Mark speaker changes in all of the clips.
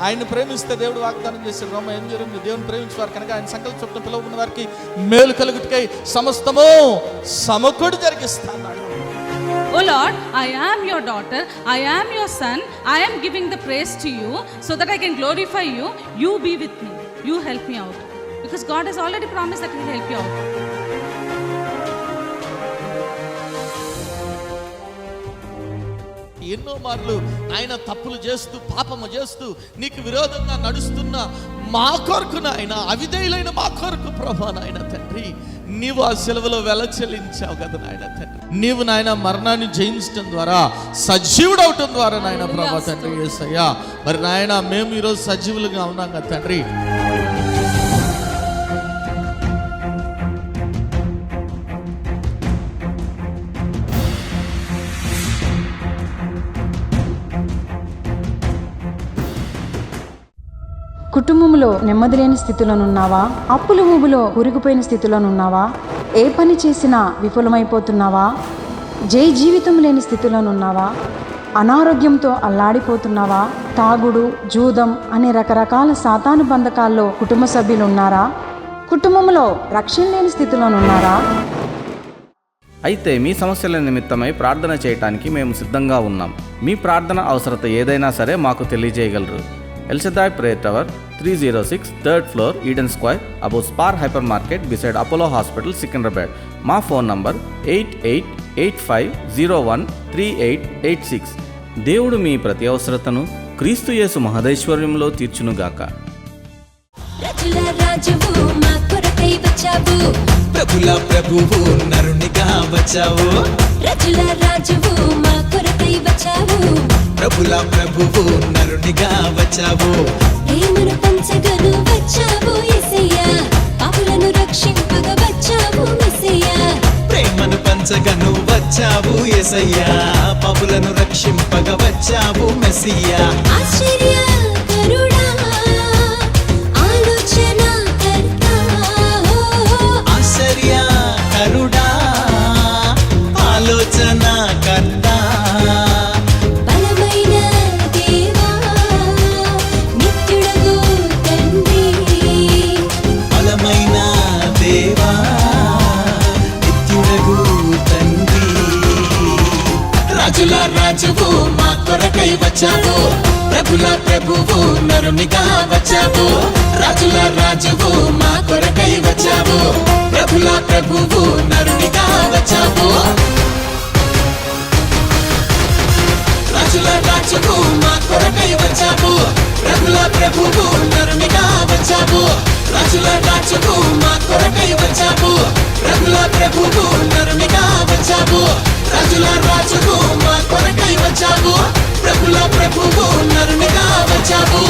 Speaker 1: ఆయన్ని ప్రేమిస్తే దేవుడు వాగ్దానం చేశాడు. రోమ 8:8, దేవుని ప్రేమించేవారు కనుక ఆయన సంకల్ప చొప్పున పిలువబడిన వారికి మేలు కలుగుటకై సమస్తము సమకూడి జరిగిస్తాడు.
Speaker 2: Oh Lord, I am your daughter, I am your son, I am giving the praise to you so that I can glorify you. You be with me, you help me out, because God has already promised that He will help you out.
Speaker 1: ఎన్నో మార్లు ఆయన తప్పులు చేస్తూ పాపము చేస్తూ నీకు విరోధంగా నడుస్తున్న మా కొరకు నాయన, అవిధేయులైన మా కొరకు ప్రభా నాయన తండ్రి, నీవు ఆ సెలవులో వెల చెల్లించావు కదా నాయన తండ్రి. నీవు నాయన మరణాన్ని జయించడం ద్వారా, సజీవుడు అవటం ద్వారా నాయన ప్రభా తండ్రి యేసయ్యా, మరి నాయన మేము ఈరోజు సజీవులుగా ఉన్నాం కదా తండ్రి.
Speaker 3: కుటుంబంలో నెమ్మది లేని స్థితిలోనున్నావా? అప్పుల ఊబిలో కూరుకుపోయిన స్థితిలోనున్నావా? ఏ పని చేసినా విఫలమైపోతున్నావా? జీవితం లేని స్థితిలోనున్నావా? అనారోగ్యంతో అల్లాడిపోతున్నావా? తాగుడు, జూదం అనే రకరకాల సాతాను బంధకాల్లో కుటుంబ సభ్యులు ఉన్నారా? కుటుంబంలో రక్షణ లేని స్థితిలోనున్నారా?
Speaker 4: అయితే మీ సమస్యల నిమిత్తమై ప్రార్థన చేయటానికి మేము సిద్ధంగా ఉన్నాం. మీ ప్రార్థన అవసరత ఏదైనా సరే మాకు తెలియజేయగలరు. El Shaddai Prayer Tower, 306 3rd floor, Eden Square, above Spar Hypermarket, beside Apollo Hospital, Secunderabad. మా ఫోన్ నంబర్ 8885013886. దేవుడు మీ ప్రతి అవసరతను క్రీస్తు యేసు మహదైశ్వర్యంలో తీర్చునుగాక.
Speaker 5: ప్రభుల ప్రభువు నరునిగా వచ్చావు, రజుల రాజువు మా కొరకై వచ్చావు, ప్రభుల ప్రభువు నరునిగా వచ్చావు, ప్రేమను పంచగను వచ్చావు యేసయ్యా, పాపులను రక్షింపగా వచ్చావు మెస్సయ్యా, ప్రేమను పంచగను వచ్చావు యేసయ్యా, పాపులను రక్షింపగా వచ్చావు మెస్సయ్యా. ఆశ్చర్యకరుడా, ఆలోచనకర్త, ఆశ్చర్యకరుడా, ఆలోచనకర్త, బలమైన దేవా, నిత్యుడగు తండ్రి, బలమైన దేవా, నిత్యుడగు తండ్రి, రాజుల రాజువు మా కొరకై వచ్చావు, ప్రభుల ప్రభువు నరునిగా వచ్చావు, రాజుల రాజువు మా కొరకై వచ్చావు, ప్రభుల ప్రభువు నరునిగా వచ్చావు, రాజుల రాజువు మా కొరకై వచ్చావు, ప్రభుల ప్రభువు నరునిగా వచ్చావు, రాజుల రాజువు మా కొరకై వచ్చావు, ప్రభుల ప్రభువు నరునిగా వచ్చావు, రాజుల రాజువు మా కొరకై వచ్చావు, ప్రభుల ప్రభువు నరునిగా వచ్చావు.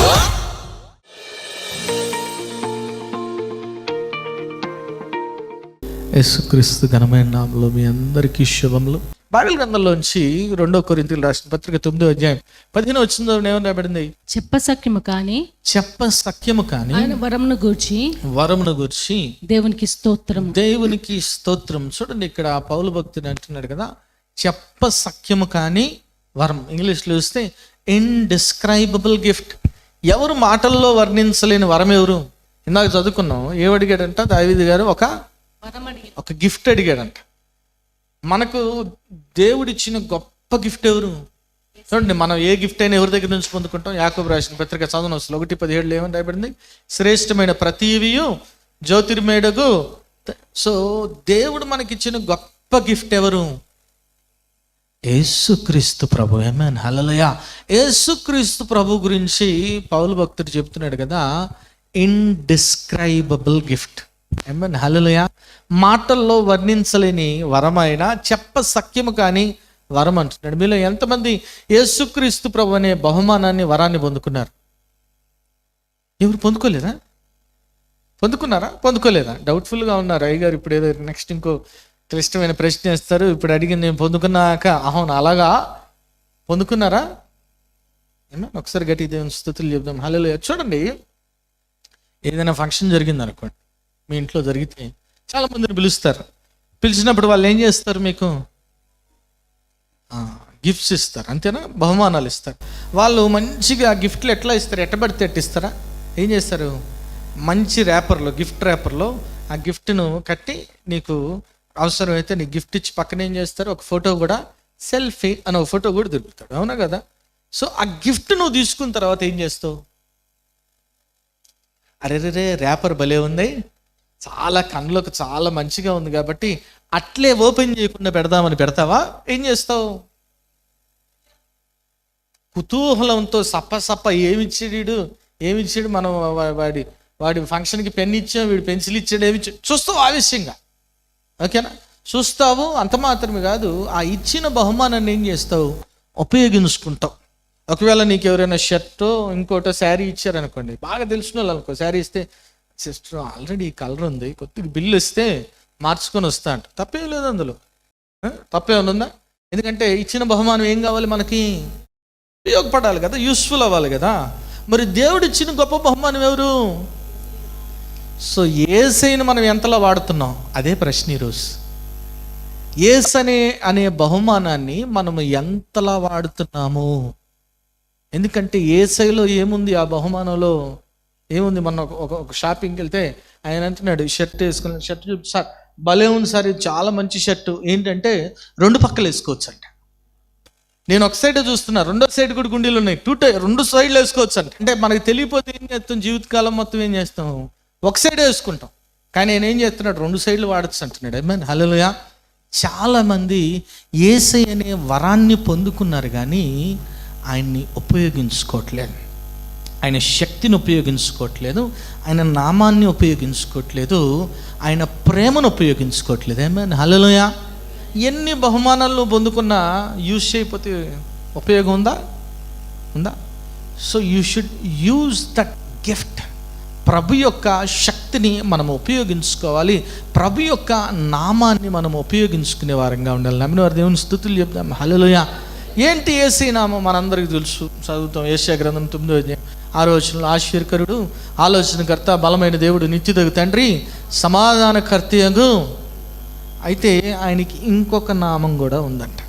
Speaker 1: యేసుక్రీస్తు ఘనమైన నామములో మీ అందరికీ శుభములు. బైబిల్ గ్రంథంలోంచి 2 కొరింథీయులకు రాసిన పత్రిక 9:15 ఏమని రాబడింది?
Speaker 2: చెప్పసఖ్యము కానీ
Speaker 1: ఆయన వరమును గూర్చి
Speaker 2: దేవునికి స్తోత్రం.
Speaker 1: చూడండి, ఇక్కడ పౌలు భక్తుడు అంటున్నాడు కదా, చెప్పసఖ్యము కానీ వరం. ఇంగ్లీష్లో చూస్తే ఇండిస్క్రైబుల్ గిఫ్ట్. ఎవరు మాటల్లో వర్ణించలేని వరం ఎవరు? ఇందాక చదువుకున్నాం. ఏమడిగాడంట దావీదు గారు? ఒక గిఫ్ట్ అడిగాడంట. మనకు దేవుడిచ్చిన గొప్ప గిఫ్ట్ ఎవరు? చూడండి, మనం ఏ గిఫ్ట్ అయినా ఎవరి దగ్గర నుంచి పొందుకుంటాం? యాకోబు రాసిన పత్రిక చదువును 1:17 ఏమని రాయబడింది? శ్రేష్టమైన ప్రతివియు జ్యోతిర్మేడగు. సో దేవుడు మనకిచ్చిన గొప్ప గిఫ్ట్ ఎవరు? యేసుక్రీస్తు ప్రభు. ఆమేన్, హల్లెలూయా. యేసుక్రీస్తు ప్రభు గురించి పౌలు భక్తుడు చెప్తున్నాడు కదా, ఇండిస్క్రైబుల్ గిఫ్ట్. ఆమేన్, హల్లెలూయా. మాటల్లో వర్ణించలేని వరమైన చెప్పసఖ్యము కానీ వరం అంటున్నాడు. మీలో ఎంతమంది యేసుక్రీస్తు ప్రభు అనే బహుమానాన్ని, వరాన్ని పొందుకున్నారు? ఎవరు పొందుకోలేదా? పొందుకోలేదా? డౌట్ఫుల్గా ఉన్నారు. అయ్యగారు ఇప్పుడు ఏదో నెక్స్ట్ ఇంకో క్లిష్టమైన ప్రశ్న వేస్తారు. ఇప్పుడు అడిగింది నేను పొందుకున్నాక, అవును అలాగా పొందుకున్నారా? ఏమన్నా ఒకసారి గట్టి దేవుని స్తుతులు చెప్దాం. హల్లెలూయా. చూడండి, ఏదైనా ఫంక్షన్ జరిగింది అనుకోండి, మీ ఇంట్లో జరిగితే చాలా మందిని పిలుస్తారు. పిలిచినప్పుడు వాళ్ళు ఏం చేస్తారు? మీకు గిఫ్ట్స్ ఇస్తారు, అంతేనా? బహుమానాలు ఇస్తారు. వాళ్ళు మంచిగా గిఫ్ట్లు ఎట్లా ఇస్తారు? ఎట్టబడితే ఎట్టిస్తారా? ఏం చేస్తారు? మంచి ర్యాపర్లో, గిఫ్ట్ ర్యాపర్లో ఆ గిఫ్ట్ను కట్టి నీకు అవసరమైతే నీకు గిఫ్ట్ ఇచ్చి పక్కన ఏం చేస్తారు? ఒక ఫోటో కూడా, సెల్ఫీ అని ఒక ఫోటో కూడా దొరుకుతాడు, అవునా కదా? సో ఆ గిఫ్ట్ నువ్వు తీసుకున్న తర్వాత ఏం చేస్తావు? అరే ర్యాపర్ భలే ఉంది, చాలా కళ్ళకు చాలా మంచిగా ఉంది కాబట్టి అట్లే ఓపెన్ చేయకుండా పెడదామని పెడతావా? ఏం చేస్తావు? కుతూహలంతో సప్ప ఏమిచ్చాడు మనం వాడి ఫంక్షన్కి పెన్ ఇచ్చాం, వీడు పెన్సిల్ ఇచ్చాడు, ఏమిచ్చాడు చూస్తావు ఆవేశంగా, ఓకేనా? చూస్తావు. అంత మాత్రమే కాదు, ఆ ఇచ్చిన బహుమానాన్ని ఏం చేస్తావు? ఉపయోగించుకుంటావు. ఒకవేళ నీకు ఎవరైనా షర్టో ఇంకోటో శారీ ఇచ్చారనుకోండి, బాగా తెలిసిన వాళ్ళు అనుకో, శారీ ఇస్తే సిస్టర్ ఆల్రెడీ ఈ కలర్ ఉంది, కొద్దిగా బిల్లు ఇస్తే మార్చుకొని వస్తా అంట, తప్పేం లేదు అందులో, తప్పేమైనా ఉందా? ఎందుకంటే ఇచ్చిన బహుమానం ఏం కావాలి? మనకి ఉపయోగపడాలి కదా, యూస్ఫుల్ అవ్వాలి కదా. మరి దేవుడు ఇచ్చిన గొప్ప బహుమానం ఎవరు? సో యేసయ్యను మనం ఎంతలా వాడుతున్నాం? అదే ప్రశ్న ఈరోజు. యేసు అనే బహుమానాన్ని మనము ఎంతలా వాడుతున్నాము? ఎందుకంటే యేసయ్యలో ఏముంది? ఆ బహుమానంలో ఏముంది? మన ఒక షాపింగ్కి వెళ్తే ఆయన అంటున్నాడు, షర్ట్ వేసుకున్నాడు, షర్ట్ చూపి, సార్ భలే ఉంది సార్, ఇది చాలా మంచి షర్టు, ఏంటంటే 2 పక్కలు వేసుకోవచ్చు అంట. నేను ఒక సైడే చూస్తున్నా, రెండో సైడ్ కూడా గుండీలు ఉన్నాయి, 2 సైడ్లు వేసుకోవచ్చు అంట. అంటే మనకి తెలియపోతే ఏం చేస్తాం? జీవితకాలం మొత్తం ఏం చేస్తాం? ఒక సైడే వేసుకుంటాం. కానీ నేను ఏం చేస్తున్నాడు? 2 సైడ్లు వాడచ్చు అంటున్నాడు. ఆమేన్, హల్లెలూయా. చాలామంది యేసయ్య అనే వరాన్ని పొందుకున్నారు కానీ ఆయన్ని ఉపయోగించుకోవట్లేదు, ఆయన శక్తిని ఉపయోగించుకోవట్లేదు, ఆయన నామాన్ని ఉపయోగించుకోవట్లేదు, ఆయన ప్రేమను ఉపయోగించుకోవట్లేదు. ఆమేన్, హల్లెలూయా. ఎన్ని బహుమానాలు పొందుకున్నా యూజ్ చేయకపోతే ఉపయోగం ఉందా? So you should use that gift. ప్రభు యొక్క శక్తిని మనం ఉపయోగించుకోవాలి, ప్రభు యొక్క నామాన్ని మనం ఉపయోగించుకునే వారంగా ఉండాలి. నమ్మిన వారి దేవుని స్తుతులు చెప్దాం. హల్లెలూయా. ఏంటి యేసయ్య నామం? మనందరికీ తెలుసు, చదువుతాం. యెషయా గ్రంథం 9వ అధ్యాయం 6వ వచనంలో, ఆశ్చర్యకరుడు, ఆలోచనకర్త, బలమైన దేవుడు, నిత్యుడగు తండ్రి, సమాధానకర్తయగు. అయితే ఆయనకి ఇంకొక నామం కూడా ఉందంట.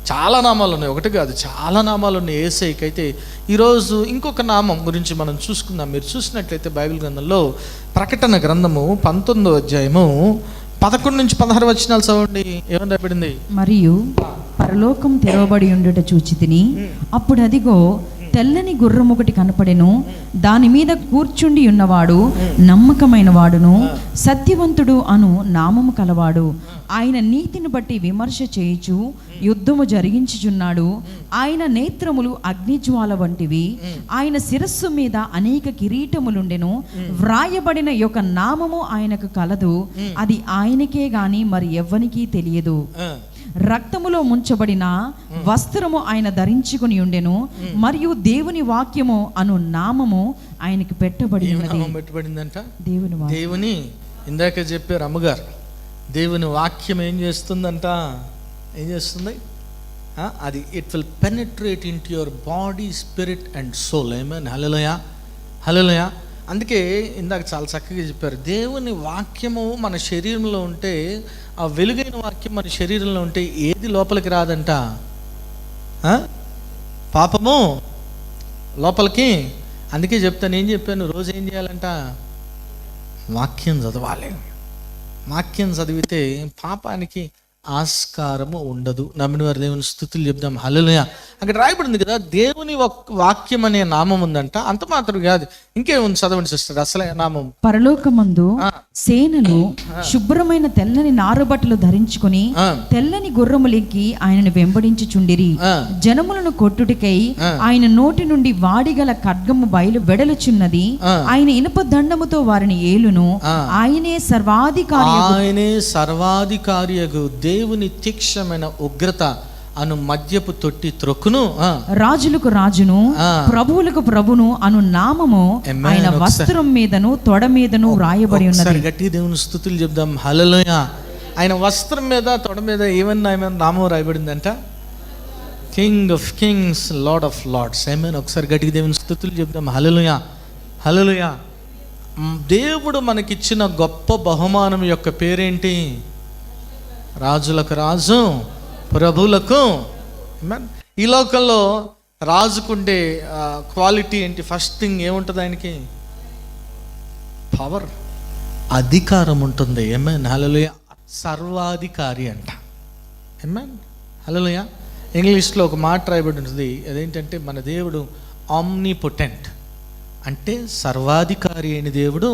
Speaker 1: చాలా నామాలు ఉన్నాయి, ఒకటి కాదు, చాలా నామాలు ఉన్నాయి యేసయ్యకి. అయితే ఈరోజు ఇంకొక నామం గురించి మనం చూసుకుందాం. మీరు చూసినట్లయితే బైబిల్ గ్రంథంలో ప్రకటన గ్రంథము 19వ అధ్యాయము 11 నుంచి 16 వచనాలు చదవండి. ఏమని రాయబడింది?
Speaker 3: మరియు పరలోకం తెరవబడి ఉండుట చూచితిని, అప్పుడు అదిగో తెల్లని గుర్రం ఒకటి కనపడెను, దాని మీద కూర్చుండి ఉన్నవాడు నమ్మకమైన వాడును సత్యవంతుడు అను నామము కలవాడు. ఆయన నీతిని బట్టి విమర్శ చేయుచు యుద్ధము జరిగించుచున్నాడు. ఆయన నేత్రములు అగ్నిజ్వాల వంటివి, ఆయన శిరస్సు మీద అనేక కిరీటములుండెను. వ్రాయబడిన యొక్క నామము ఆయనకు కలదు, అది ఆయనకే గాని మరి ఎవ్వనికీ తెలియదు. రక్తములో ముంచబడిన వస్త్రము ఆయన ధరించుకుని ఉండెను, మరియు దేవుని వాక్యము అను నామము ఆయనకి పెట్టబడిందంట.
Speaker 1: దేవుని ఇందాక చెప్పారు అమ్మగారు, దేవుని వాక్యం ఏం చేస్తుందంట? ఏం చేస్తుంది? అది it will penetrate into your body, spirit and soul. Amen, hallelujah, hallelujah. అందుకే ఇందాక చాలా చక్కగా చెప్పారు, దేవుని వాక్యము మన శరీరంలో ఉంటే, ఆ వెలుగైన వాక్యం మన శరీరంలో ఉంటే ఏది లోపలికి రాదంట? పాపము లోపలికి. అందుకే చెప్తాను, ఏం చెప్పాను, రోజు ఏం చేయాలంట? వాక్యం చదవాలి. వాక్యం చదివితే పాపానికి ఆస్కారము ఉండదు. నమ్మిన వారి దేవుని స్తుతులు చెప్దాం. హల్లెలూయా. అక్కడ రాయబడింది కదా, దేవుని వాక్యం అనే నామం ఉందంట. అంత మాత్రం కాదు, ఇంకేముంది చదవండి సిస్టర్. అసలే నామం
Speaker 3: పరలోకమందు సేనలు శుభ్రమైన తెల్లని నారుబట్టలు ధరించుకొని తెల్లని గుర్రములెక్కి ఆయనను వెంబడించుచుండిరి. జనములను కొట్టుటికై ఆయన నోటి నుండి వాడిగల ఖడ్గము బయలు వెడలుచున్నది. ఆయన ఇనుప దండముతో వారిని ఏలును. ఆయనే సర్వాధికారియగు దేవుని తీక్షమైన ఉగ్రత అను మద్యపు తొట్టి త్రొక్కును. రాజులకు రాజును ప్రభువులకు ప్రభును అను నామము ఆయన వస్త్రం మీదను తొడ మీదను రాయబడి ఉన్నది.
Speaker 1: గట్టి దేవుని స్తుతులు చెప్దాం. హల్లెలూయా. ఆయన వస్త్రం మీద తొడ మీద ఏమన్నా నామం రాయబడిందంట? King of Kings, Lord of Lords. Amen. ఒకసారి గట్టి దేవుని స్తుతులు చెప్దాం. హల్లెలూయా, హల్లెలూయా. దేవుడు మనకిచ్చిన గొప్ప బహుమానం యొక్క పేరేంటి? రాజులకు రాజు, ప్రభువులకు Amen. ఈ లోకంలో రాజుకుండే క్వాలిటీ ఏంటి? ఫస్ట్ థింగ్ ఏముంటుంది ఆయనకి? పవర్, అధికారం ఉంటుంది. ఆమేన్, హల్లెలూయా. సర్వాధికారి అంట. ఆమేన్, హల్లెలూయా. ఇంగ్లీష్లో ఒక మాట రాయబడి ఉంటుంది, అదేంటంటే మన దేవుడు ఆమ్నిపొటెంట్, అంటే సర్వాధికారి అయిన దేవుడు,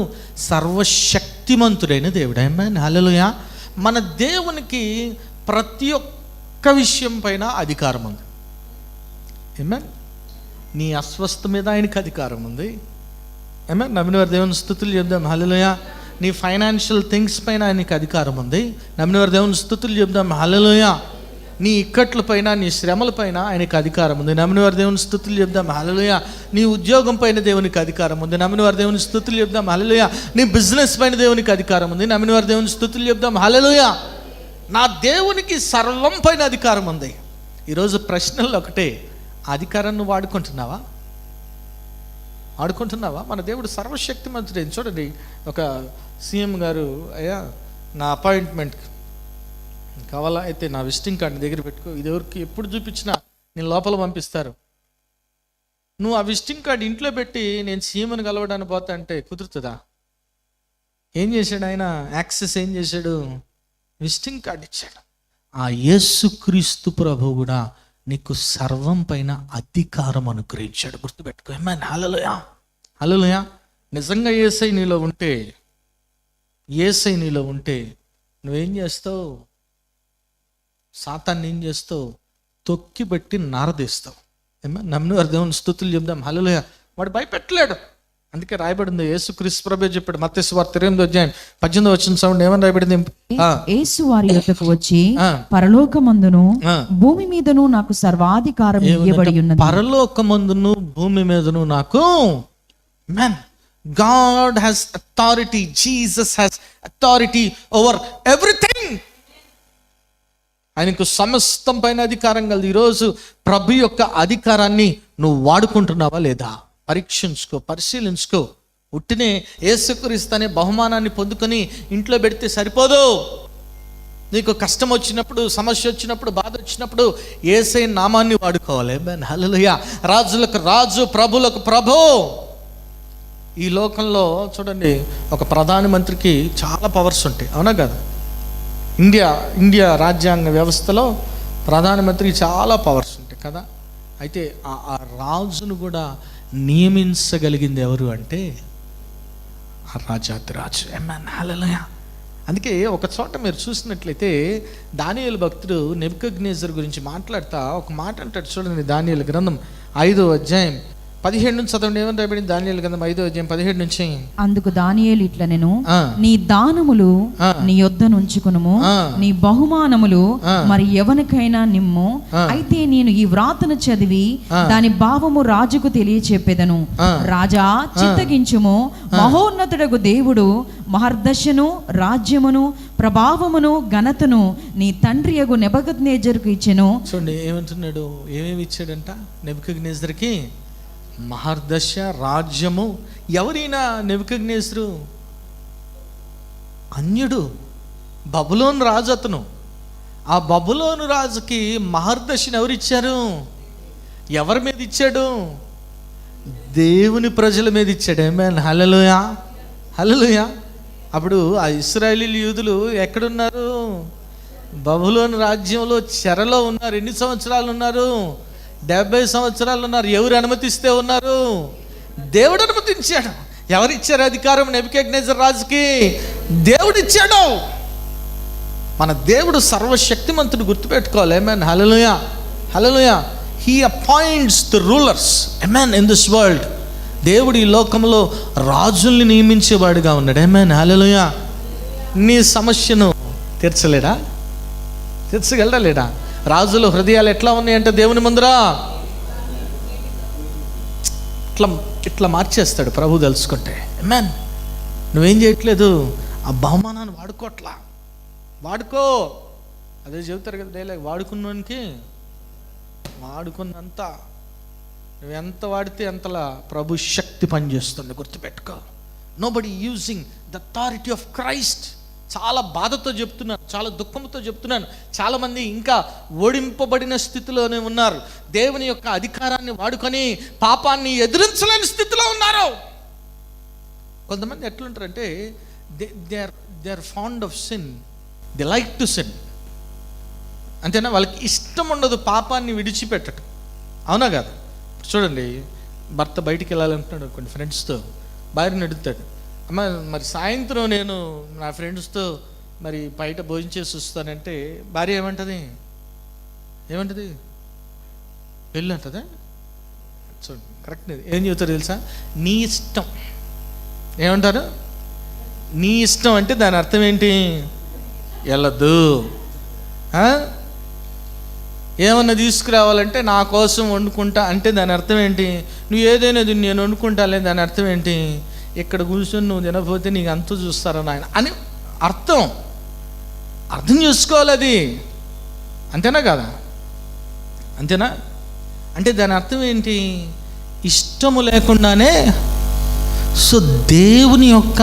Speaker 1: సర్వశక్తిమంతుడైన దేవుడు. ఆమేన్, హల్లెలూయా. మన దేవునికి ప్రతి ఒక్క విషయం పైన అధికారం ఉంది. ఆమేన్. నీ అస్వస్థ మీద ఆయనకి అధికారం ఉంది. ఆమేన్. నమ్మిన వారి దేవుని స్తుతులు చెప్దాం, హల్లెలూయా. నీ ఫైనాన్షియల్ థింగ్స్ పైన ఆయనకి అధికారం ఉంది. నమ్మిన వారి దేవుని స్తుతులు చెప్దాం, హల్లెలూయా. నీ ఇక్కట్ల పైన, నీ శ్రమల పైన ఆయనకి అధికారం ఉంది. నమ్మిన వారి దేవుని స్తుతులు చెప్దాం, హల్లెలూయా. నీ ఉద్యోగం పైన దేవునికి అధికారం ఉంది. నమ్మిన వారి దేవుని స్తుతులు చెప్దాం, హల్లెలూయా. నీ బిజినెస్ పైన దేవునికి అధికారం ఉంది. నమ్మిన వారి దేవుని స్తుతులు చెప్దాం, హల్లెలూయా. నా దేవునికి సర్వం పైన అధికారం ఉంది. ఈరోజు ప్రశ్నలు ఒకటే, అధికారాన్ని వాడుకుంటున్నావా? మన దేవుడు సర్వశక్తిమంతుడే. చూడండి, ఒక సీఎం గారు, అయ్యా నా అపాయింట్మెంట్ కావాలా, అయితే నా విజిటింగ్ కార్డు దగ్గర పెట్టుకో, ఇది ఎవరికి ఎప్పుడు చూపించినా నేను లోపల పంపిస్తారు. నువ్వు ఆ విజిటింగ్ కార్డు ఇంట్లో పెట్టి నేను సీఎంని కలవడానికి పోతా అంటే కుదురుతుందా? ఏం చేశాడు ఆయన? యాక్సెస్ ఏం చేశాడు? విజిటింగ్ కార్డు ఇచ్చాడు. ఆ యేసుక్రీస్తు ప్రభు కూడా నీకు సర్వం పైన అధికారం అనుగ్రహించాడు. గుర్తుపెట్టుకో. ఆమేన్, హల్లెలూయా, హల్లెలూయా. నిజంగా యేసయ్య నీలో ఉంటే నువ్వేం చేస్తావు? సాతాన్ని ఏం చేస్తావు? తొక్కి పెట్టి నారదీస్తావు. ఆమేన్. నమ్మిన వారి దేవుని స్తుతులు చెప్దాం, హల్లెలూయా. వాడు భయపెట్టలేడు. అందుకే రాయబడింది, యేసుక్రీస్తు ప్రభు చెప్పాడు, మత్తయి సువార్త 28:18 సౌండ్ ఏమని రాయబడింది?
Speaker 3: యేసు వారి యొద్దకు వచ్చి, పరలోకమందును భూమి మీదను నాకు సర్వాధికారం ఇవ్వబడి ఉన్నది.
Speaker 1: పరలోకమందును భూమి మీదను నాకు, man, God has authority, Jesus has authority over everything. ఆయనకు సమస్తం పైన అధికారం కలదు. ఈరోజు ప్రభు యొక్క అధికారాన్ని నువ్వు వాడుకుంటున్నావా లేదా? పరీక్షించుకో, పరిశీలించుకో. ఉట్టినే యేసుక్రీస్తు అనే బహుమానాన్ని పొందుకొని ఇంట్లో పెడితే సరిపోదు. నీకు కష్టం వచ్చినప్పుడు, సమస్య వచ్చినప్పుడు, బాధ వచ్చినప్పుడు యేసయ్య నామాన్ని వాడుకోవాలి. ఆమేన్, హల్లెలూయా. రాజులకు రాజు, ప్రభులకు ప్రభు. ఈ లోకంలో చూడండి, ఒక ప్రధానమంత్రికి చాలా పవర్స్ ఉంటాయి, అవునా కదా? ఇండియా రాజ్యాంగ వ్యవస్థలో ప్రధానమంత్రికి చాలా పవర్స్ ఉంటాయి కదా. అయితే ఆ రాజును కూడా నియమించగలిగింది ఎవరు అంటే ఆ రాజాధిరాజు. ఆమేన్, హల్లెలూయా. అందుకే ఒక చోట మీరు చూసినట్లయితే దానియేలు భక్తుడు నెబుకద్నెజర్ గురించి మాట్లాడుతా ఒక మాట అంటాడు. చూడండి, దానియేలు గ్రంథం 5వ అధ్యాయం 17 నుంచి చదవండి. ఏమని రాయబడింది? దానియేలు గ్రంథం 5వ అధ్యాయం 17 నుంచి.
Speaker 3: అందుకు దానియేలు ఇట్లనెను, నీ దానములు నీ యొద్ద నుంచుకొనుము, నీ బహుమానములు మరి ఎవరికైనా నిమ్ము. అయితే నేను ఈ వ్రాతను చదివి దాని భావము రాజుకు తెలియచెప్పెదను. రాజా, చిత్తగించుము, మహోన్నతుడగు దేవుడు మహర్దశను, రాజ్యమును, ప్రభావమును, ఘనతను నీ తండ్రియగు నెబుకద్నెజరుకు ఇచ్చెను.
Speaker 1: చూడండి ఏమంటున్నాడు, ఏమేమి ఇచ్చాడంట నెబుకద్నెజరుకి? మహర్దశ, రాజ్యము. ఎవరైనా నెబుకద్నెజరు అన్యుడు, బబులోను రాజు అతను. ఆ బబులోను రాజుకి మహర్దశని ఎవరిచ్చారు? ఎవరి మీద ఇచ్చాడు? దేవుని ప్రజల మీద ఇచ్చాడు. ఆమేన్, హల్లెలూయా, హల్లెలూయా. అప్పుడు ఆ ఇశ్రాయేలీయులు, యూదులు ఎక్కడున్నారు? బబులోను రాజ్యంలో చెరలో ఉన్నారు. ఎన్ని సంవత్సరాలు ఉన్నారు? 70 సంవత్సరాలు ఉన్నారు. ఎవరు అనుమతిస్తే ఉన్నారు? దేవుడు అనుమతించాడు. ఎవరిచ్చారు అధికారం నెబుకద్నెజర్ రాజుకి? దేవుడు ఇచ్చాడు. మన దేవుడు సర్వశక్తిమంతుడు, గుర్తుపెట్టుకోవాలి. Amen, hallelujah, hallelujah. He appoints the rulers, amen, in this world. దేవుడు ఈ లోకంలో రాజుల్ని నియమించేవాడుగా ఉన్నాడు. ఆమేన్, హల్లెలూయా. నీ సమస్యను తీర్చలేడా? తీర్చగలడా లేడా? రాజుల హృదయాలు ఎట్లా ఉన్నాయంటే దేవుని ముందర ఇట్లా మార్చేస్తాడు ప్రభు తెలుసుకుంటే. ఆమేన్. నువ్వేం చేయట్లేదు, ఆ బహుమానాన్ని వాడుకో. అదే చెబుతారు కదా డైలాగ్, వాడుకున్నానికి వాడుకున్నంత, నువ్వెంత వాడితే అంతలా ప్రభు శక్తి పనిచేస్తుంది. గుర్తుపెట్టుకో. Nobody using the authority of Christ చాలా బాధతో చెప్తున్నాను, చాలా దుఃఖంతో చెప్తున్నాను. చాలామంది ఇంకా ఓడింపబడిన స్థితిలోనే ఉన్నారు. దేవుని యొక్క అధికారాన్ని వాడుకొని పాపాన్ని ఎదిరించలేని స్థితిలో ఉన్నారు. కొంతమంది ఎట్లుంటారంటే they are fond of sin, they like to sin. అంతేనా? వాళ్ళకి ఇష్టం ఉండదు పాపాన్ని విడిచిపెట్టడం. అవునా కాదు? చూడండి, భర్త బయటికి వెళ్ళాలంటున్నాడు కొన్ని ఫ్రెండ్స్తో, భార్యను అడుగుతాడు, అమ్మ మరి సాయంత్రం నేను నా ఫ్రెండ్స్తో మరి బయట భోజనం చేసి వస్తానంటే భార్య ఏమంటుంది? పెళ్ళి అంటుందా? చూడండి, కరెక్ట్. ఏం చెబుతారు తెలుసా? నీ ఇష్టం. ఏమంటారు? నీ ఇష్టం అంటే దాని అర్థం ఏంటి? వెళ్ళద్దు. ఏమన్నా తీసుకురావాలంటే నా కోసం వండుకుంటా అంటే దాని అర్థం ఏంటి? నువ్వు ఏదైనా నేను వండుకుంటాలే, దాని అర్థం ఏంటి? ఇక్కడ కూర్చొని నువ్వు తినకపోతే నీకు అంత చూస్తారా నాయన అని అర్థం చేసుకోవాలి అది. అంతేనా కాదా? అంతేనా? అంటే దాని అర్థం ఏంటి? ఇష్టము లేకుండానే. సో దేవుని యొక్క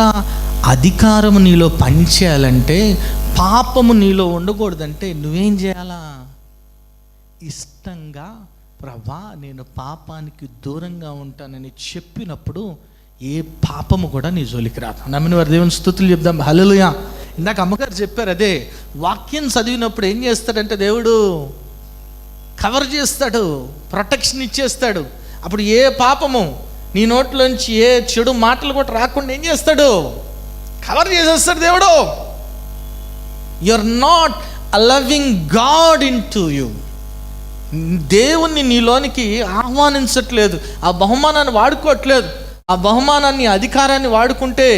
Speaker 1: అధికారము నీలో పనిచేయాలంటే, పాపము నీలో ఉండకూడదంటే నువ్వేం చేయాలా? ఇష్టంగా ప్రభా నేను పాపానికి దూరంగా ఉంటానని చెప్పినప్పుడు ఏ పాపము కూడా నీ జోలికి రాదు. నమ్మిన వారి దేవుని స్తుతులు చెప్దాం. హల్లెలూయా. ఇందాక అమ్మగారు చెప్పారు, అదే వాక్యం చదివినప్పుడు ఏం చేస్తాడంటే దేవుడు కవర్ చేస్తాడు, ప్రొటెక్షన్ ఇచ్చేస్తాడు. అప్పుడు ఏ పాపము నీ నోట్లోంచి ఏ చెడు మాటలు కూడా రాకుండా ఏం చేస్తాడు? కవర్ చేసేస్తాడు దేవుడు. You are not allowing God into you. దేవుణ్ణి నీలోనికి ఆహ్వానించట్లేదు, ఆ బహుమానాన్ని వాడుకోవట్లేదు. ఆ బహుమానాన్ని, అధికారాన్ని వాడుకుంటే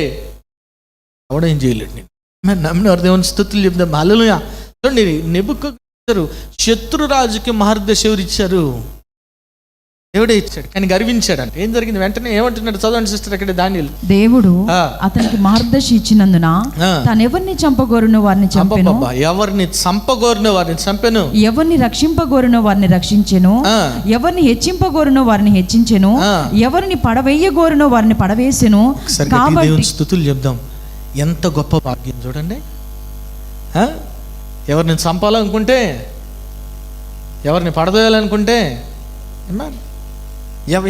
Speaker 1: ఎవడేం చేయలేడు. నమ్మిన వారి దేవుని స్తుతులు చెప్దాం. హల్లెలూయా. చూడండి, నెబుకద్నెజరు శత్రురాజుకి మార్గదర్శి ఎవరు ఇచ్చారు? దేవుడే ఇచ్చాడు, కానీ గర్వించాడు. అంటే ఏం జరిగింది? వెంటనే ఏమంటున్నాడు? చదవండి సిస్టర్, అక్కడ దానియేలు.
Speaker 3: దేవుడు అతనికి మార్గదర్శి ఇచ్చినందున తాను ఎవరిని చంపగోరునో వారిని చంపెను,
Speaker 1: ఎవరిని చంపగోరునో వారిని చంపెను,
Speaker 3: ఎవరిని రక్షింపగోరునో వారిని రక్షించెను, ఎవరిని హెచ్చింపగోరునో వారిని హెచ్చించెను, ఎవరిని పడవేయగోరునో వారిని పడవేసెను.
Speaker 1: కాబట్టి దేవుని స్తుతులు చెప్దాం. ఎంత గొప్ప భాగ్యం చూడండి. ఎవరిని చంపాలనుకుంటే, ఎవరిని పడదోయాలనుకుంటే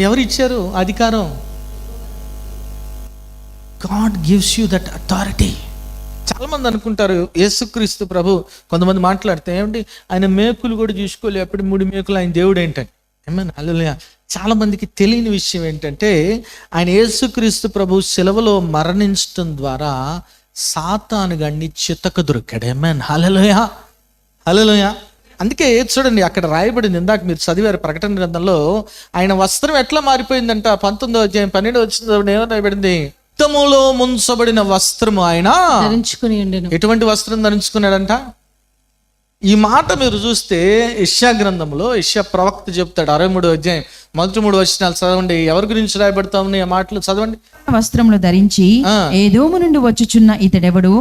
Speaker 1: ఎవరు ఇచ్చారు అధికారం? God gives you that authority. చాలామంది అనుకుంటారు యేసుక్రీస్తు ప్రభు, కొంతమంది మాట్లాడితే ఏమంటే ఆయన మేకులు కూడా చూసుకోలే, ఎప్పుడు 3 మేకులు, ఆయన దేవుడు ఏంటని. హల్లెలూయా. చాలా మందికి తెలియని విషయం ఏంటంటే, ఆయన యేసుక్రీస్తు ప్రభు శిలువలో మరణించడం ద్వారా సాతాను గండి చితక దొరికాడు. హల్లెలూయా. హల్లెలూయా. అందుకే చూడండి, అక్కడ రాయబడింది, ఇందాక మీరు చదివారు ప్రకటన గ్రంథంలో, ఆయన వస్త్రం ఎట్లా మారిపోయిందంట? 19వ అధ్యాయం 12వ వచనంలో ఏమని రాయబడింది? రక్తములో ముంచబడిన వస్త్రము ఆయన ధరించుకుని ఉండెను. ఎటువంటి వస్త్రం ధరించుకున్నాడంట? ఈ మాట మీరు చూస్తే యెషయా గ్రంథంలో యెషయా ప్రవక్త చెప్తాడు, 63వ అధ్యాయం మొదటి 3 వచనాలు చదవండి. ఎవరి గురించి రాయబడతా ఉన్నాయి ఆ మాటలు? చదవండి.
Speaker 3: వస్త్రములు ధరించి ఏదోము నుండి వచ్చుచున్న ఇతడెవడు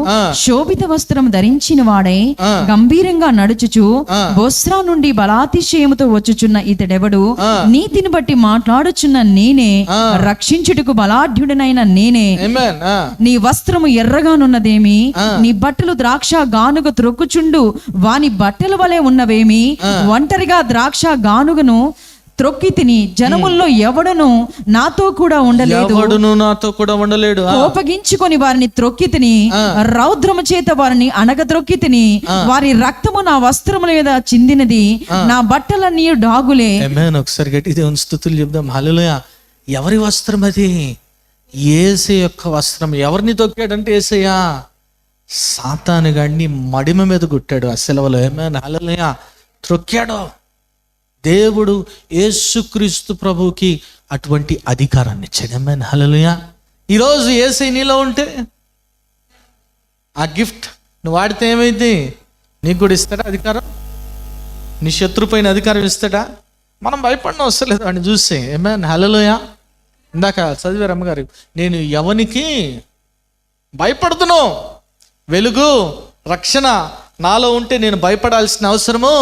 Speaker 3: శోభిత వస్త్రం ధరించిన వాడై గంభీరంగా నడుచుచు బొస్రా నుండి బలాతిశయముతో వచ్చుచున్న ఇతడెవడు నీతిని బట్టి మాట్లాడుచున్న నేనే, రక్షించుటకు బలాఢ్యుడనైన నేనే. నీ వస్త్రము ఎర్రగానున్నదేమి, నీ బట్టలు ద్రాక్ష గానుగ త్రొక్కుచుండు వాని బట్టల వలె ఉన్నవేమి. ఒంటరిగా ద్రాక్ష గానుగను త్రొక్కి తిని జనముల్లో ఎవడును నాతో కూడా ఉండలేడు. కోపగించుకొని వారిని త్రొక్కి తిని రౌద్రము చేత వారిని అనగద్రొక్కి తిని వారి రక్తము నా వస్త్రముల మీద చిందినది, నా బట్టలన్నీ డాగులే.
Speaker 1: ఒకసారి గట్టి దేవుని స్తుతులు చెప్దాం. హల్లెలూయా. ఎవరి వస్త్రం అది? యేసే యొక్క వస్త్రం. ఎవరిని తొక్కాడంటే యేసయ్యా సాతాను గాడిని మడిమ మీద కొట్టాడు ఆ శిలువలో. హల్లెలూయా. త్రొక్కాడు. దేవుడు యేసుక్రీస్తు ప్రభువుకి అటువంటి అధికారాన్ని ఇచ్చాడు. హల్లెలూయా. ఈరోజు యేసయ్య నీలో ఉంటే ఆ గిఫ్ట్ నువ్వు వాడితే ఏమైంది? నీకు కూడా ఇస్తాడా అధికారం? నీ శత్రు పైన అధికారం ఇస్తాడా? మనం భయపడిన అవసరం లేదు వాడిని చూస్తే. హల్లెలూయా. ఇందాక చదివారు అమ్మగారు, నేను ఎవనికి భయపడుతును? వెలుగు, రక్షణ నాలో ఉంటే నేను భయపడాల్సిన అవసరము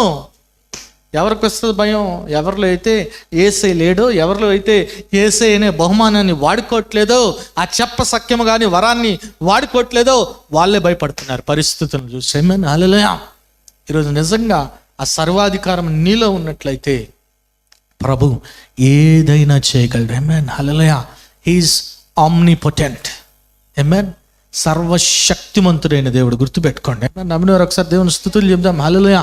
Speaker 1: ఎవరికి వస్తుంది భయం? ఎవరిలో అయితే యేసే లేడో, ఎవరిలో అయితే యేసే అనే బహుమానాన్ని వాడుకోవట్లేదో, ఆ చెప్ప సఖ్యము కానీ వరాన్ని వాడుకోవట్లేదో వాళ్ళే భయపడుతున్నారు పరిస్థితులను చూసి. ఆమేన్, హల్లెలూయా. ఈరోజు నిజంగా ఆ సర్వాధికారం నీలో ఉన్నట్లయితే ప్రభు ఏదైనా చేయగలడు. ఆమేన్, హల్లెలూయా. He's omnipotent. ఆమేన్, సర్వశక్తిమంతుడైన దేవుడు. గుర్తుపెట్టుకోండి. నమ్మినవారు ఒకసారి దేవుని స్తుతులు చెప్దాం. హల్లెలూయా.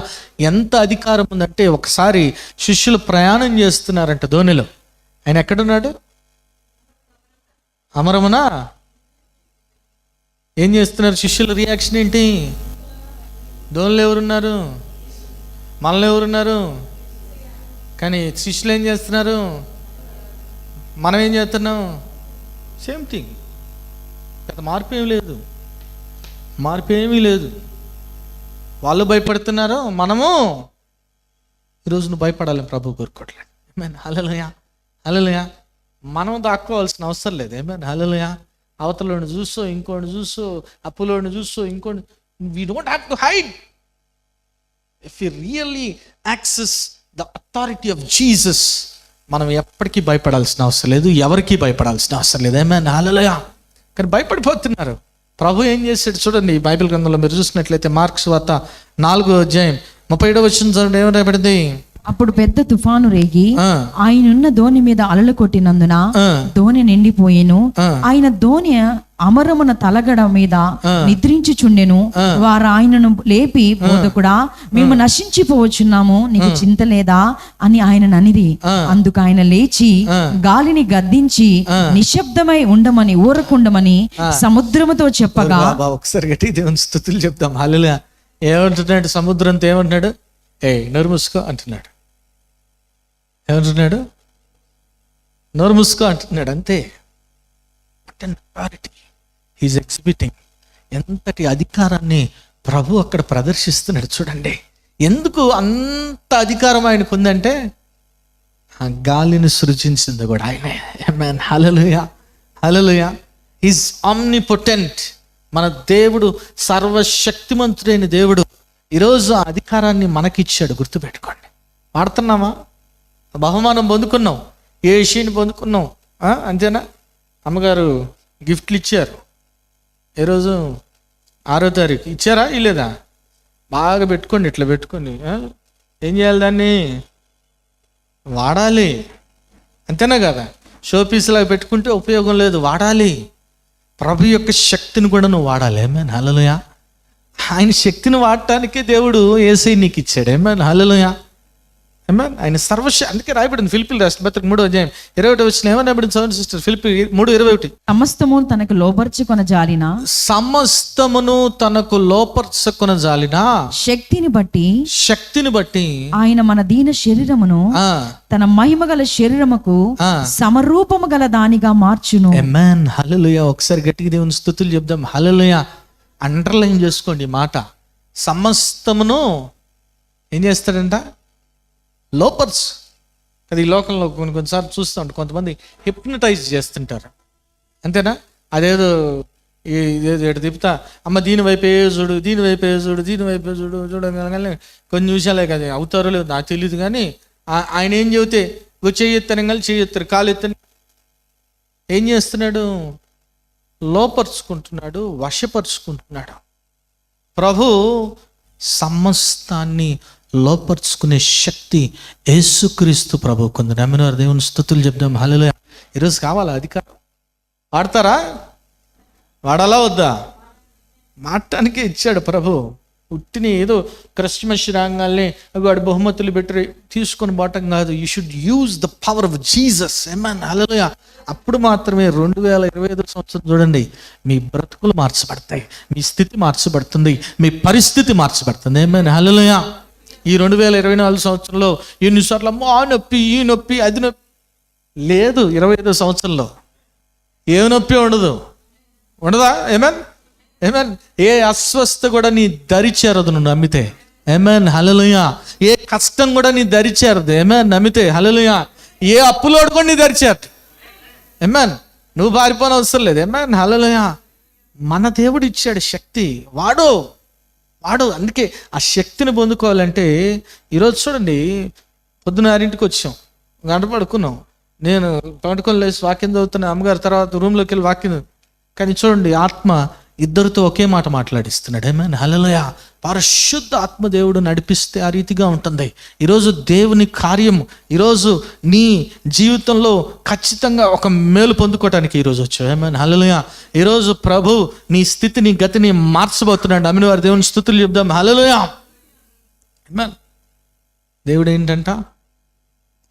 Speaker 1: ఎంత అధికారం ఉందంటే, ఒకసారి శిష్యులు ప్రయాణం చేస్తున్నారంట ధోనిలో. ఆయన ఎక్కడున్నాడు? అమరమునా? ఏం చేస్తున్నారు శిష్యుల రియాక్షన్ ఏంటి? ధోనిలో ఎవరున్నారు? మనలో ఎవరున్నారు? కానీ శిష్యులు ఏం చేస్తున్నారు? మనం ఏం చేస్తున్నాం? Same thing. పెద్ద మార్పు ఏమీ లేదు, మార్పు ఏమీ లేదు. వాళ్ళు భయపడుతున్నారు, మనము ఈరోజు నువ్వు భయపడాలని ప్రభు కోరుకోవట్లేదు. ఆమేన్, హల్లెలూయా, హల్లెలూయా. మనం దాక్కోవాల్సిన అవసరం లేదు. ఆమేన్, హల్లెలూయా. అవతలని చూసో, ఇంకోటి చూసో, అప్పులోని చూసో, ఇంకోటి, we don't have to hide. If you really access the authority of Jesus, మనం ఎప్పటికీ భయపడాల్సిన అవసరం లేదు, ఎవరికి భయపడాల్సిన అవసరం లేదు. ఆమేన్, హల్లెలూయా. కానీ భయపడిపోతున్నారు. ప్రభు ఏం చేశాడు చూడండి. ఈ బైబిల్ గ్రంథంలో మీరు చూసినట్లయితే మార్కు సువార్త 4:37 చూడండి, ఏమనబడింది?
Speaker 3: అప్పుడు పెద్ద తుఫాను రేగి
Speaker 1: ఆ.
Speaker 3: ఆయనున్న దోణి మీద అలలు కొట్టినందున దోణి నిండిపోయెను. ఆయన దోణి అమరమున తలగడ మీద నిద్రించుచుండెను. వారు ఆయనను లేపి, బోధకుడా, మేము నశించిపోవచ్చున్నాము, నీకు చింత లేదా అని ఆయన అనిరి. అందుకు ఆయన లేచి గాలిని గద్దించి నిశ్శబ్దమై ఉండమని, ఊరకుండమని సముద్రముతో చెప్పగా.
Speaker 1: ఒకసారి గట్టి దేవుని స్తుతులు చెప్తాం. హల్లెలూయా. ఏమంటున్నాడు సముద్రంతో? ఏమంటున్నాడు? నోరు మూసుకో అంటున్నాడు. ఏమంటున్నాడు? నోరు మూసుకో అంటున్నాడు. అంతే. He's exhibiting. ఎంతటి అధికారాన్ని ప్రభు అక్కడ ప్రదర్శిస్తున్నాడు చూడండి. ఎందుకు అంత అధికారం ఆయనకు ఉందంటే, ఆ గాలిని సృజించింది కూడా ఆయనే. Amen, hallelujah, hallelujah. He's omnipotent. మన దేవుడు సర్వశక్తిమంతుడైన దేవుడు. ఈరోజు ఆ అధికారాన్ని మనకిచ్చాడు. గుర్తుపెట్టుకోండి. వాడుతున్నామా? బహుమానం పొందుకున్నాం, ఏషియని పొందుకున్నాం, అంతేనా? అమ్మగారు గిఫ్ట్లు ఇచ్చారు. ఏ రోజు? 6వ తారీఖు ఇచ్చారా? ఇల్లేదా? బాగా పెట్టుకోండి, ఇట్లా పెట్టుకోండి. ఏం చేయాలి? దాన్ని వాడాలి. అంతేనా కదా? షో పీస్లాగా పెట్టుకుంటే ఉపయోగం లేదు, వాడాలి. ప్రభు యొక్క శక్తిని కూడా నువ్వు వాడాలి. ఆమేన్, హల్లెలూయా. ఆయన శక్తిని వాడటానికే దేవుడు యేసయ్య నీకు ఇచ్చాడు. ఆమేన్, హల్లెలూయా. ఆమేన్. ఆయన అందుకే రాయబడింది ఫిలిప్పీయుల రాసిన పత్రిక 3:21 ఏమనబడింది చదవండి సిస్టర్? ఫిలిప్పీ 3:21.
Speaker 3: సమస్తము తనకు లోపర్చుకొన జాలిన,
Speaker 1: సమస్తమును తనకు లోపర్చుకొన జాలిన శక్తిని బట్టి
Speaker 3: ఆయన మన దీన శరీరమును తన మహిమ గల శరీరముకు సమరూపము గల దానిగా మార్చును.
Speaker 1: ఆమేన్, హల్లెలూయా. ఒకసారి గట్టిగా దేవుని స్తుతులు చెప్దాం. హల్లెలూయా. అండర్లైన్ చేసుకోండి ఈ మాట. సమస్తమును ఏం చేస్తాడంట? లోపర్స్. అది ఈ లోకంలో కొన్నిసార్లు చూస్తూ ఉంటారు, కొంతమంది హిప్నటైజ్ చేస్తుంటారు. అంతేనా? అదేదో ఇదేదో తిప్పుతా, అమ్మ దీని వైపే చూడు, దీని వైపే చూడు, దీని వైపే చూడు చూడగానే కొన్ని నిమిషాలే కదా, అవుతారో లేదు నాకు తెలియదు. కానీ ఆయన ఏం చెబితే చెయ్యెత్తనగానే చెయ్యెత్తారు, కాలు ఎత్తని. ఏం చేస్తున్నాడు? లోపరుచుకుంటున్నాడు, వశపరుచుకుంటున్నాడు. ప్రభు సమస్తాన్ని లోపరుచుకునే శక్తి యేసుక్రీస్తు ప్రభువుకుంది. నమ్మిన దేవుని స్తుతులు చెప్దాం. హల్లెలూయా. ఈరోజు కావాలా అధికారం? వాడతారా? వాడాలా వద్దా? మాటానికే ఇచ్చాడు ప్రభు. ఉట్టిని ఏదో క్రిస్మస్ రాగానే వాడు బహుమతులు పెట్టి తీసుకొని పోవటం కాదు. You should use the power of Jesus. Amen, hallelujah. అప్పుడు మాత్రమే 2025 సంవత్సరం చూడండి, మీ బ్రతుకులు మార్చబడతాయి, మీ స్థితి మార్చబడుతుంది, మీ పరిస్థితి మార్చబడుతుంది. ఆమేన్, హల్లెలూయా. ఈ 2024 సంవత్సరంలో ఎన్నిసార్లు అమ్మో ఆ నొప్పి, ఈ నొప్పి, అది నొప్పి లేదు. 25 సంవత్సరంలో ఏ నొప్పి ఉండదు. ఉండదా? ఆమేన్, ఆమేన్. ఏ అస్వస్థత కూడా నీ దరి చేరదు నువ్వు నమ్మితే. ఆమేన్, హల్లెలూయా. ఏ కష్టం కూడా నీ దరి చేరదు. ఆమేన్, నమ్మితే. హల్లెలూయా. ఏ అప్పులోడు కూడా నీ దరి చేరదు. ఆమేన్. నువ్వు పారిపోని అవసరం లేదు. ఆమేన్, హల్లెలూయా. మన దేవుడు ఇచ్చాడు శక్తి, వాడు. వాడు అందుకే ఆ శక్తిని పొందుకోవాలంటే ఈరోజు చూడండి, పొద్దున 6ంటికి వచ్చాం, గంట పడుకున్నాం. నేను పడుకొని లేచి వాక్యం చదువుతున్నా, అమ్మగారు తర్వాత రూమ్లోకి వెళ్ళి వాక్యం. కానీ చూడండి, ఆత్మ ఇద్దరితో ఒకే మాట మాట్లాడిస్తున్నాడు. ఆమేన్, హల్లెలూయా. పరిశుద్ధ ఆత్మదేవుడు నడిపిస్తే ఆ రీతిగా ఉంటుంది. ఈరోజు దేవుని కార్యం ఈరోజు నీ జీవితంలో ఖచ్చితంగా ఒక మేలు పొందుకోవటానికి ఈరోజు వచ్చావు. ఆమేన్, హల్లెలూయా. ఈరోజు ప్రభు నీ స్థితిని గతిని మార్చబోతున్నాడు. అమిన వారి దేవుని స్తుతులు చెప్దాం. హల్లెలూయా. ఆమేన్. దేవుడు ఏంటంట?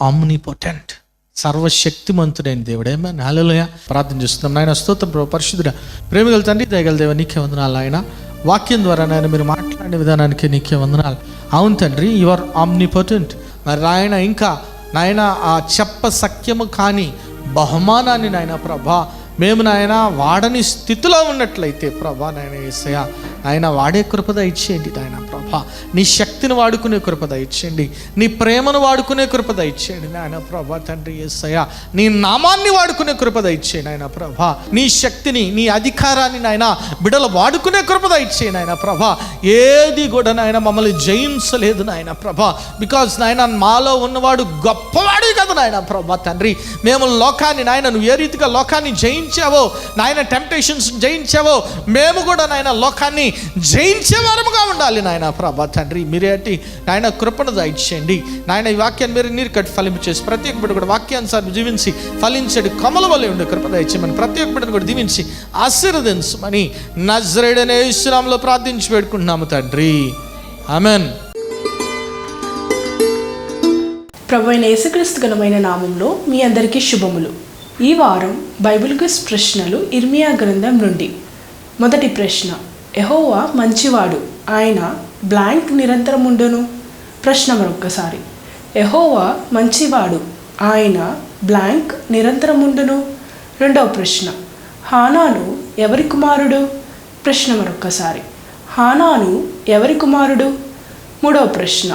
Speaker 1: ఆమ్నిపోటెంట్, సర్వశక్తిమంతుడైన దేవుడు. ఆమేన్, హల్లెలూయా. ప్రార్థన చేస్తున్నాం. నాయన స్తోత్రం ప్రభు. పరిశుద్ధుడా, ప్రేమగల తండ్రి, దయగల దేవా, నీకే వందనాలు. ఆయన వాక్యం ద్వారా నాయన మీరు మాట్లాడే విధానానికి నీకే వందనాలు. అవును తండ్రి, యు ఆర్ ఆమ్నిపోటెంట్. మరి నాయన ఇంకా నాయన ఆ సఖ్యము కాని బహుమానాన్ని నాయన ప్రభా మేము నాయన వాడని స్థితిలో ఉన్నట్లయితే ప్రభా నాయన యేసయ్య, ఆయన వాడే కృపద ఇచ్చేయండి నాయన ప్రభా. నీ శక్తిని వాడుకునే కృపద ఇచ్చేయండి, నీ ప్రేమను వాడుకునే కృపద ఇచ్చేయండి నాయన ప్రభా తండ్రి యేసయ్య. నీ నామాన్ని వాడుకునే కృపద ఇచ్చేయండి నాయన ప్రభా. నీ శక్తిని, నీ అధికారాన్ని నాయన బిడలు వాడుకునే కృపద ఇచ్చేయండి నాయన ప్రభా. ఏది కూడా నాయన మమ్మల్ని జయించలేదు నాయన ప్రభా. బికాజ్ నాయన మాలో ఉన్నవాడు గొప్పవాడు కదా నాయన ప్రభా తండ్రి. మేము లోకాన్ని నాయన నువ్వు ఏ రీతిగా లోకాన్ని జయించావో నాయన, టెంప్టేషన్స్ జయించావో, మేము కూడా నాయన లోకాన్ని జయించే వారముగా ఉండాలి నాయన ప్రభా తండ్రి. మీరేటి నాయన కృపను దయచేయండి నాయన. ఈ వాక్యాన్ని మీరు నీరు కట్టి ఫలింపు చేసి ప్రతి ఒక్క బిడ్డ కూడా వాక్యానుసారం జీవించి ఫలించడి కొమ్మల వలె ఉండే కృప దయచేయమని ప్రతి ఒక్క బిడ్డను కూడా దీవించి ఆశీర్వదించమని నజరేయుడైన యేసు నామములో ప్రార్థించి వేడుకుంటున్నాము తండ్రి. ఆమెన్.
Speaker 6: ప్రభువైన యేసుక్రీస్తు ఘనమైన నామంలో మీ అందరికీ శుభములు. ఈ వారం బైబిల్ క్విజ్ ప్రశ్నలు ఇర్మియా గ్రంథం నుండి. మొదటి ప్రశ్న, యెహోవా మంచివాడు, ఆయన బ్లాంక్ నిరంతరం ఉండును. ప్రశ్న మరొక్కసారి, యెహోవా మంచివాడు, ఆయన బ్లాంక్ నిరంతరం ఉండును. రెండవ ప్రశ్న, హానాను ఎవరి కుమారుడు? ప్రశ్న మరొక్కసారి, హానాను ఎవరి కుమారుడు? మూడవ ప్రశ్న,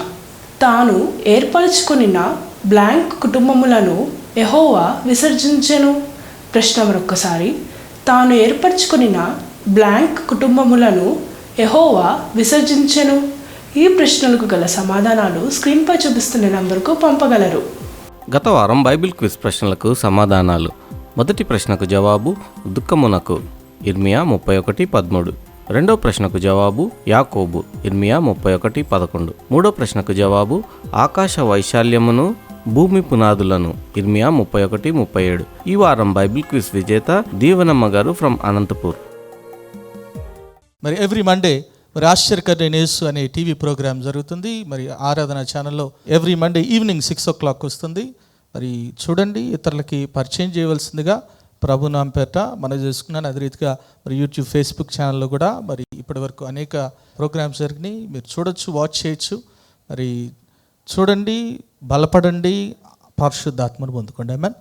Speaker 6: తాను ఏర్పరచుకొనిన బ్లాంక్ కుటుంబములను యెహోవా విసర్జించెను. ప్రశ్న మరొక్కసారి, తాను ఏర్పరచుకొనిన బ్లాంక్ కుటుంబములను యెహోవా విసర్జించెను. ఈ ప్రశ్నలకు గల సమాధానాలు స్క్రీన్పై చూపిస్తున్న నంబర్కు పంపగలరు.
Speaker 4: గత వారం బైబిల్ క్విజ్ ప్రశ్నలకు సమాధానాలు. మొదటి ప్రశ్నకు జవాబు దుఃఖమునకు, ఇర్మియా 31:13. రెండో ప్రశ్నకు జవాబు యాకోబు, ఇర్మియా 31:11. మూడో ప్రశ్నకు జవాబు ఆకాశ వైశాల్యమును భూమి పునాదులను, ఇర్మియా 31:37. ఈ వారం బైబిల్ క్విజ్ విజేత దీవెనమ్మ గారు ఫ్రమ్ అనంతపూర్.
Speaker 1: మరి ఎవ్రీ మండే మరి ఆశ్చర్యకరమైన యేసు అనే టీవీ ప్రోగ్రామ్ జరుగుతుంది. మరి ఆరాధన ఛానల్లో ఎవ్రీ మండే ఈవినింగ్ 6 o'clock వస్తుంది. మరి చూడండి, ఇతరులకి పరిచయం చేయవలసిందిగా ప్రభు నాంపేట మనం చేసుకున్నాను. అదే రీతిగా మరి యూట్యూబ్, ఫేస్బుక్ ఛానల్లో కూడా మరి ఇప్పటివరకు అనేక ప్రోగ్రామ్స్ జరిగినాయి. మీరు చూడొచ్చు, వాచ్ చేయొచ్చు. మరి చూడండి, బలపడండి, పరిశుద్ధాత్మను పొందుకోండి. ఆమేన్.